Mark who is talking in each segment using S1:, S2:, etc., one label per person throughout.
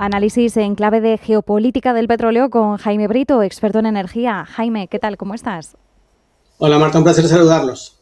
S1: Análisis en clave de geopolítica del petróleo con Jaime Brito, experto en energía. Jaime, ¿qué tal? ¿Cómo estás?
S2: Hola Marta, un placer saludarlos.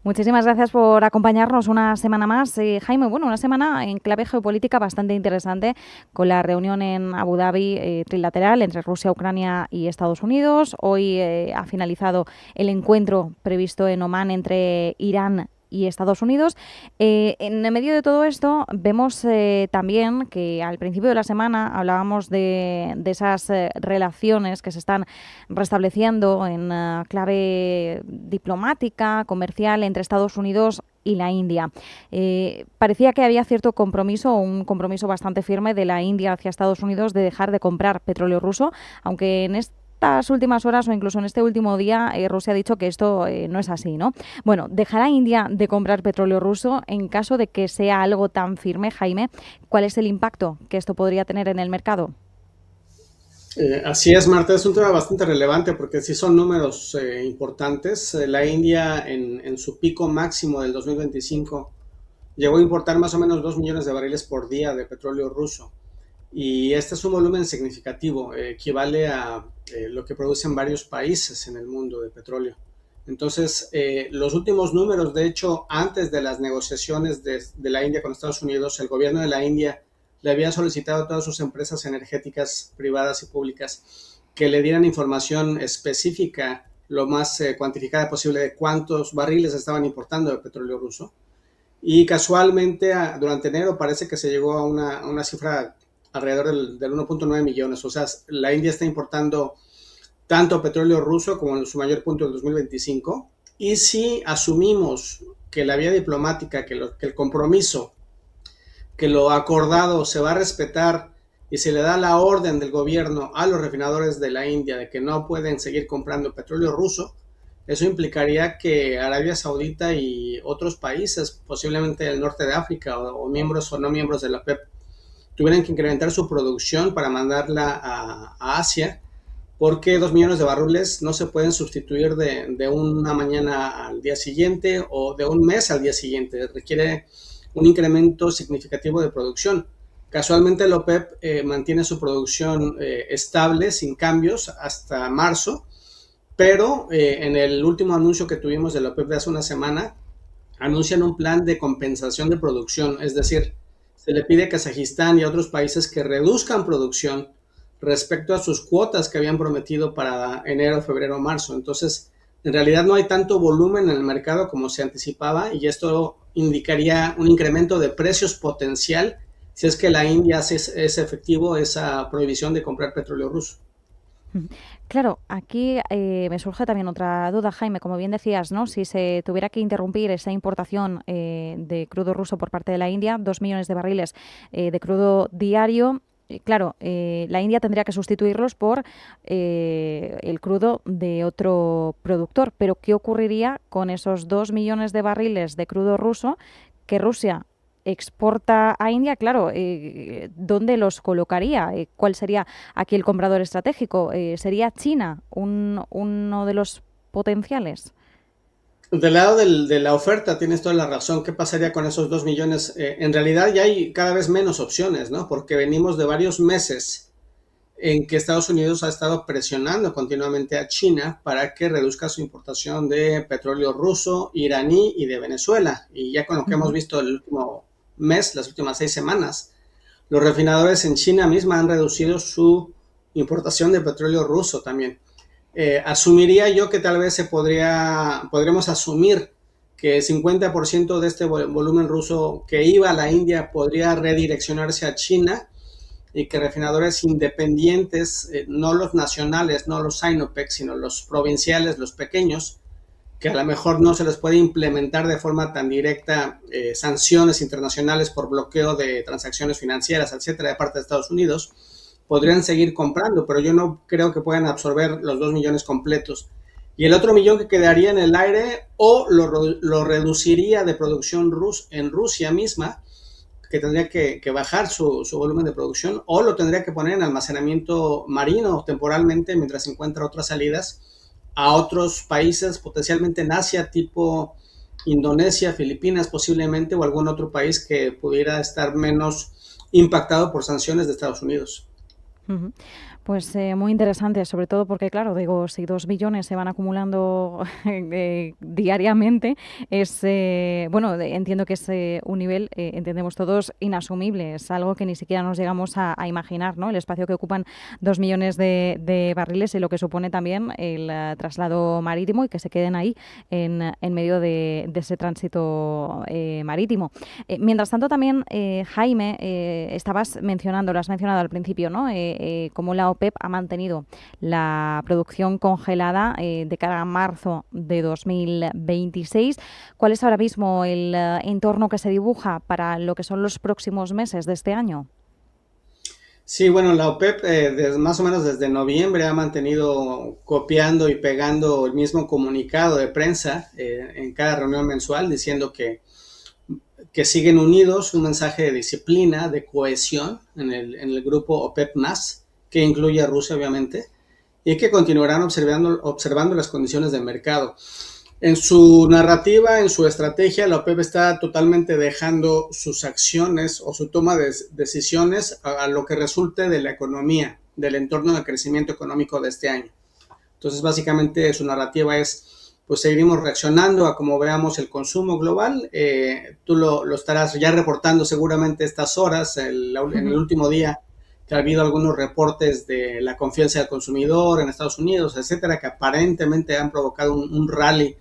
S1: Muchísimas gracias por acompañarnos una semana más. Jaime, bueno, una semana en clave geopolítica bastante interesante con la reunión en Abu Dhabi trilateral entre Rusia, Ucrania y Estados Unidos. Hoy ha finalizado el encuentro previsto en Omán entre Irán y Estados Unidos. En el medio de todo esto vemos también que al principio de la semana hablábamos de esas relaciones que se están restableciendo en clave diplomática, comercial entre Estados Unidos y la India. Parecía que había cierto compromiso, un compromiso bastante firme de la India hacia Estados Unidos de dejar de comprar petróleo ruso, aunque en estas últimas horas o incluso en este último día Rusia ha dicho que esto no es así, ¿no? Bueno, ¿dejará India de comprar petróleo ruso en caso de que sea algo tan firme, Jaime? ¿Cuál es el impacto que esto podría tener en el mercado?
S2: Así es, Marta, es un tema bastante relevante porque sí son números importantes. La India en su pico máximo del 2025 llegó a importar más o menos 2 millones de barriles por día de petróleo ruso. Y este es un volumen significativo, equivale a lo que producen varios países en el mundo de petróleo. Entonces, los últimos números, de hecho, antes de las negociaciones de la India con Estados Unidos, el gobierno de la India le había solicitado a todas sus empresas energéticas privadas y públicas que le dieran información específica, lo más cuantificada posible, de cuántos barriles estaban importando de petróleo ruso. Y casualmente durante enero parece que se llegó a una cifra alrededor del 1.9 millones. O sea, la India está importando tanto petróleo ruso como en su mayor punto del 2025. Y si asumimos que la vía diplomática, que el compromiso, que lo acordado se va a respetar y se le da la orden del gobierno a los refinadores de la India de que no pueden seguir comprando petróleo ruso, eso implicaría que Arabia Saudita y otros países, posiblemente el norte de África o miembros o no miembros de la OPEP, tuvieran que incrementar su producción para mandarla a Asia, porque 2 millones de barriles no se pueden sustituir de una mañana al día siguiente o de un mes al día siguiente. Requiere un incremento significativo de producción. Casualmente la OPEP mantiene su producción estable, sin cambios, hasta marzo, pero en el último anuncio que tuvimos de la OPEP de hace una semana, anuncian un plan de compensación de producción, es decir, se le pide a Kazajistán y a otros países que reduzcan producción respecto a sus cuotas que habían prometido para enero, febrero, marzo. Entonces, en realidad no hay tanto volumen en el mercado como se anticipaba y esto indicaría un incremento de precios potencial si es que la India hace efectivo esa prohibición de comprar petróleo ruso.
S1: Claro, aquí me surge también otra duda, Jaime. Como bien decías, ¿no? Si se tuviera que interrumpir esa importación de crudo ruso por parte de la India, 2 millones de barriles de crudo diario, claro, la India tendría que sustituirlos por el crudo de otro productor. Pero ¿qué ocurriría con esos 2 millones de barriles de crudo ruso que Rusia exporta a India? Claro, ¿dónde los colocaría? ¿Cuál sería aquí el comprador estratégico? ¿Sería China uno de los potenciales?
S2: Del lado de la oferta tienes toda la razón. ¿Qué pasaría con esos 2 millones? En realidad ya hay cada vez menos opciones, ¿no? Porque venimos de varios meses en que Estados Unidos ha estado presionando continuamente a China para que reduzca su importación de petróleo ruso, iraní y de Venezuela. Y ya con lo que hemos
S1: Ujú.
S2: visto el último mes, las últimas 6 semanas, los refinadores en China misma han reducido su importación de petróleo ruso también. Asumiría yo que tal vez podríamos asumir que 50% de este volumen ruso que iba a la India podría redireccionarse a China y que refinadores independientes, no los nacionales, no los Sinopec, sino los provinciales, los pequeños, que a lo mejor no se les puede implementar de forma tan directa sanciones internacionales por bloqueo de transacciones financieras, etcétera, de parte de Estados Unidos, podrían seguir comprando, pero yo no creo que puedan absorber los 2 millones completos. Y el otro millón que quedaría en el aire o lo reduciría de producción en Rusia misma, que tendría que bajar su volumen de producción, o lo tendría que poner en almacenamiento marino temporalmente mientras encuentra otras salidas a otros países, potencialmente en Asia, tipo Indonesia, Filipinas posiblemente, o algún otro país que pudiera estar menos impactado por sanciones de Estados Unidos.
S1: Ujú. Pues muy interesante, sobre todo porque, claro, digo, si 2 billones se van acumulando diariamente, es, bueno, entiendo que es un nivel, entendemos todos, inasumible. Es algo que ni siquiera nos llegamos a imaginar, ¿no? El espacio que ocupan 2 millones de barriles y lo que supone también el traslado marítimo y que se queden ahí en medio de ese tránsito marítimo. Mientras tanto, también, Jaime, lo has mencionado al principio, ¿no? Cómo la OPEP ha mantenido la producción congelada de cara a marzo de 2026. ¿Cuál es ahora mismo el entorno que se dibuja para lo que son los próximos meses de este año?
S2: Sí, bueno, la OPEP más o menos desde noviembre ha mantenido copiando y pegando el mismo comunicado de prensa en cada reunión mensual diciendo que siguen unidos, un mensaje de disciplina, de cohesión en el grupo OPEP+, que incluye a Rusia obviamente, y que continuarán observando las condiciones del mercado. En su narrativa, en su estrategia, la OPEP está totalmente dejando sus acciones o su toma de decisiones a lo que resulte de la economía, del entorno de crecimiento económico de este año. Entonces, básicamente, su narrativa es, pues seguiremos reaccionando a como veamos el consumo global. Tú lo estarás ya reportando seguramente estas horas, en el último día, que ha habido algunos reportes de la confianza del consumidor en Estados Unidos, etcétera, que aparentemente han provocado un rally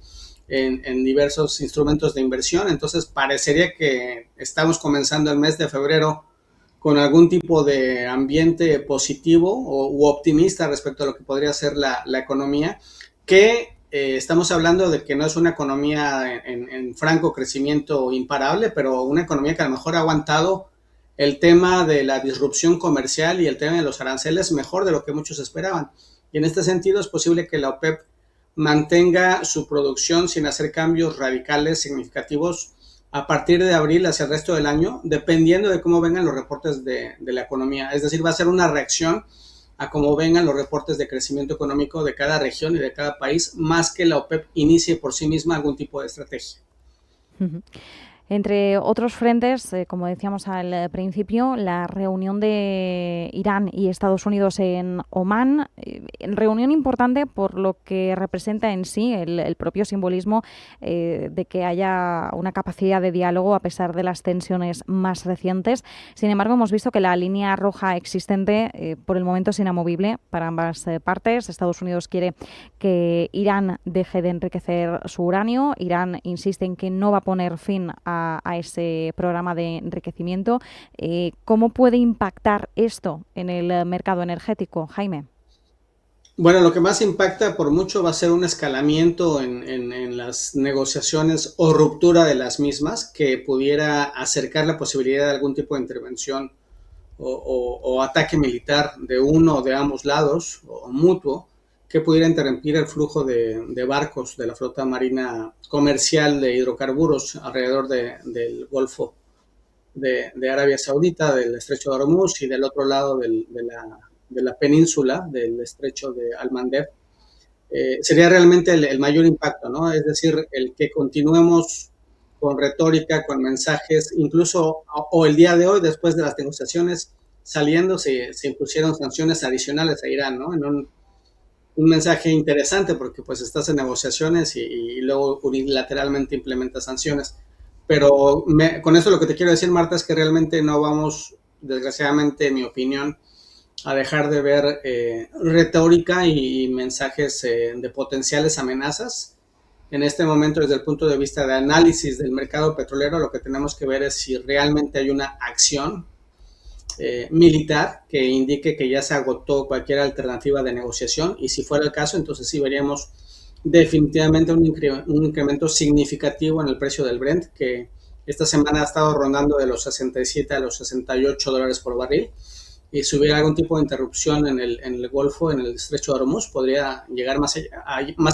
S2: en diversos instrumentos de inversión. Entonces, parecería que estamos comenzando el mes de febrero con algún tipo de ambiente positivo u optimista respecto a lo que podría ser la economía, que estamos hablando de que no es una economía en franco crecimiento imparable, pero una economía que a lo mejor ha aguantado el tema de la disrupción comercial y el tema de los aranceles mejor de lo que muchos esperaban. Y en este sentido es posible que la OPEP mantenga su producción sin hacer cambios radicales significativos a partir de abril hacia el resto del año, dependiendo de cómo vengan los reportes de la economía. Es decir, va a ser una reacción a cómo vengan los reportes de crecimiento económico de cada región y de cada país, más que la OPEP inicie por sí misma algún tipo de estrategia.
S1: Entre otros frentes, como decíamos al principio, la reunión de Irán y Estados Unidos en Omán, reunión importante por lo que representa en sí el propio simbolismo de que haya una capacidad de diálogo a pesar de las tensiones más recientes. Sin embargo, hemos visto que la línea roja existente por el momento es inamovible para ambas partes. Estados Unidos quiere que Irán deje de enriquecer su uranio. Irán insiste en que no va a poner fin a ese programa de enriquecimiento. ¿Cómo puede impactar esto en el mercado energético, Jaime?
S2: Bueno, lo que más impacta por mucho va a ser un escalamiento en las negociaciones o ruptura de las mismas que pudiera acercar la posibilidad de algún tipo de intervención o ataque militar de uno o de ambos lados o mutuo que pudiera interrumpir el flujo de barcos de la flota marina comercial de hidrocarburos alrededor del Golfo de Arabia Saudita, del Estrecho de Hormuz y del otro lado de la península del Estrecho de Al-Mandeb. Sería realmente el mayor impacto, ¿no? Es decir, el que continuemos con retórica, con mensajes, incluso o el día de hoy, después de las negociaciones saliendo, se impusieron sanciones adicionales a Irán, ¿no? En un mensaje interesante porque pues estás en negociaciones y luego unilateralmente implementas sanciones. Pero con eso lo que te quiero decir, Marta, es que realmente no vamos, desgraciadamente, en mi opinión, a dejar de ver retórica y mensajes de potenciales amenazas. En este momento, desde el punto de vista de análisis del mercado petrolero, lo que tenemos que ver es si realmente hay una acción militar que indique que ya se agotó cualquier alternativa de negociación, y si fuera el caso, entonces sí veríamos definitivamente un incremento significativo en el precio del Brent, que esta semana ha estado rondando de los 67 a los $68 por barril, y si hubiera algún tipo de interrupción en el Golfo, en el Estrecho de Hormuz, podría llegar más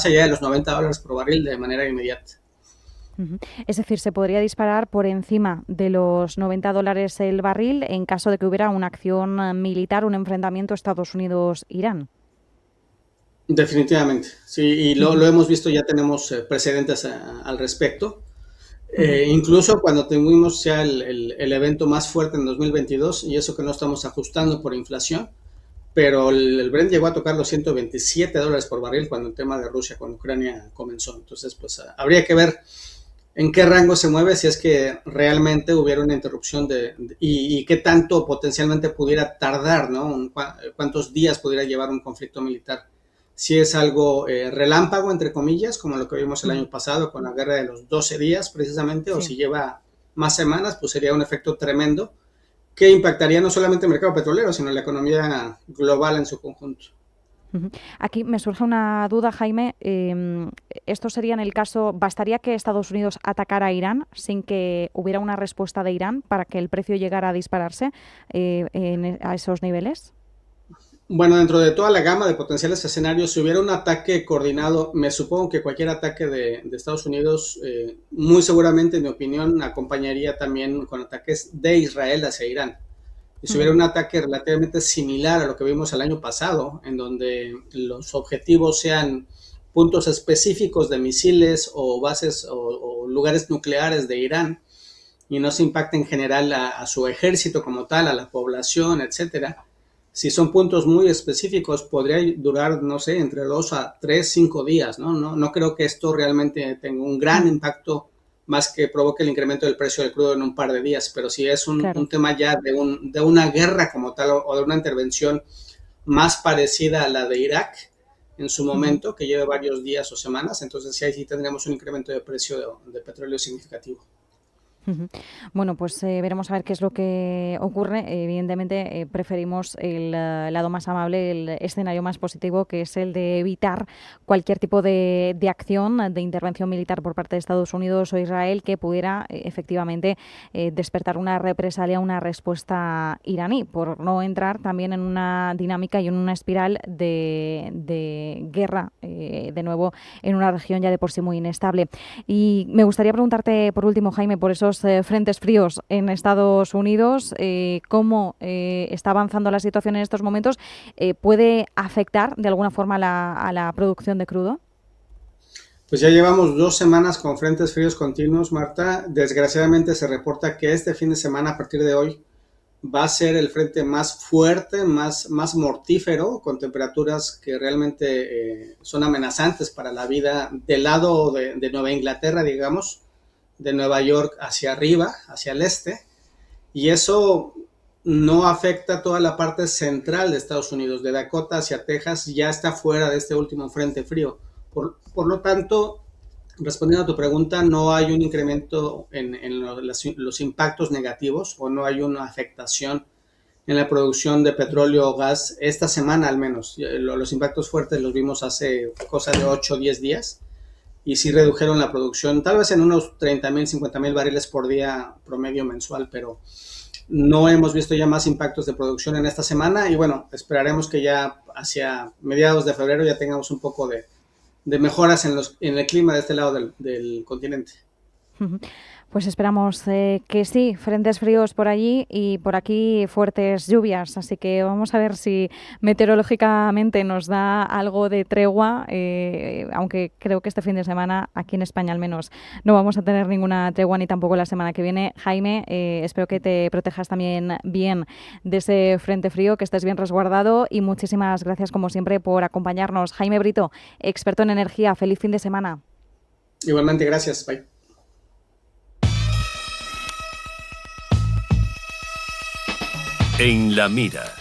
S2: allá de los $90 por barril de manera inmediata.
S1: Es decir, se podría disparar por encima de los $90 el barril en caso de que hubiera una acción militar, un enfrentamiento Estados Unidos-Irán.
S2: Definitivamente, sí, y lo hemos visto, ya tenemos precedentes al respecto. Incluso cuando tuvimos ya el evento más fuerte en 2022, y eso que no estamos ajustando por inflación, pero el Brent llegó a tocar los $127 por barril cuando el tema de Rusia con Ucrania comenzó. Entonces, pues habría que ver en qué rango se mueve si es que realmente hubiera una interrupción y qué tanto potencialmente pudiera tardar, ¿no? Cuántos días pudiera llevar un conflicto militar. Si es algo relámpago, entre comillas, como lo que vimos el año pasado con la guerra de los 12 días precisamente, o si lleva más semanas, pues sería un efecto tremendo que impactaría no solamente el mercado petrolero, sino la economía global en su conjunto.
S1: Aquí me surge una duda, Jaime. Esto sería en el caso, ¿bastaría que Estados Unidos atacara a Irán sin que hubiera una respuesta de Irán para que el precio llegara a dispararse a esos niveles?
S2: Bueno, dentro de toda la gama de potenciales escenarios, si hubiera un ataque coordinado, me supongo que cualquier ataque de Estados Unidos, muy seguramente, en mi opinión, acompañaría también con ataques de Israel hacia Irán. Y si hubiera un ataque relativamente similar a lo que vimos el año pasado, en donde los objetivos sean puntos específicos de misiles o bases o lugares nucleares de Irán, y no se impacte en general a su ejército como tal, a la población, etcétera. Si son puntos muy específicos, podría durar, no sé, entre 2 a 3, 5 días, ¿no? No creo que esto realmente tenga un gran impacto más que provoque el incremento del precio del crudo en un par de días, pero si es un tema ya de una guerra como tal o de una intervención más parecida a la de Irak en su momento, que lleve varios días o semanas, entonces sí, ahí sí tendremos un incremento de precio de petróleo significativo.
S1: Bueno, pues veremos a ver qué es lo que ocurre. Evidentemente preferimos el lado más amable, el escenario más positivo, que es el de evitar cualquier tipo de acción, de intervención militar por parte de Estados Unidos o Israel que pudiera efectivamente despertar una represalia, una respuesta iraní, por no entrar también en una dinámica y en una espiral de guerra, de nuevo, en una región ya de por sí muy inestable. Y me gustaría preguntarte, por último, Jaime, por esos frentes fríos en Estados Unidos, cómo está avanzando la situación en estos momentos, ¿puede afectar de alguna forma a la producción de crudo?
S2: Pues ya llevamos 2 semanas con frentes fríos continuos, Marta. Desgraciadamente se reporta que este fin de semana, a partir de hoy, va a ser el frente más fuerte, más mortífero, con temperaturas que realmente son amenazantes para la vida del lado de Nueva Inglaterra, digamos, de Nueva York hacia arriba, hacia el este, y eso no afecta toda la parte central de Estados Unidos, de Dakota hacia Texas, ya está fuera de este último frente frío. Por lo tanto, respondiendo a tu pregunta, no hay un incremento en los impactos negativos o no hay una afectación en la producción de petróleo o gas esta semana al menos. Los impactos fuertes los vimos hace cosa de 8 o 10 días y sí redujeron la producción, tal vez en unos 30,000, 50,000 barriles por día promedio mensual, pero no hemos visto ya más impactos de producción en esta semana y bueno, esperaremos que ya hacia mediados de febrero ya tengamos un poco de mejoras en el clima de este lado del continente.
S1: Pues esperamos que sí, frentes fríos por allí y por aquí fuertes lluvias, así que vamos a ver si meteorológicamente nos da algo de tregua, aunque creo que este fin de semana, aquí en España al menos, no vamos a tener ninguna tregua ni tampoco la semana que viene. Jaime, espero que te protejas también bien de ese frente frío, que estés bien resguardado y muchísimas gracias como siempre por acompañarnos. Jaime Brito, experto en energía, feliz fin de semana.
S2: Igualmente, gracias, bye.
S3: En la mira.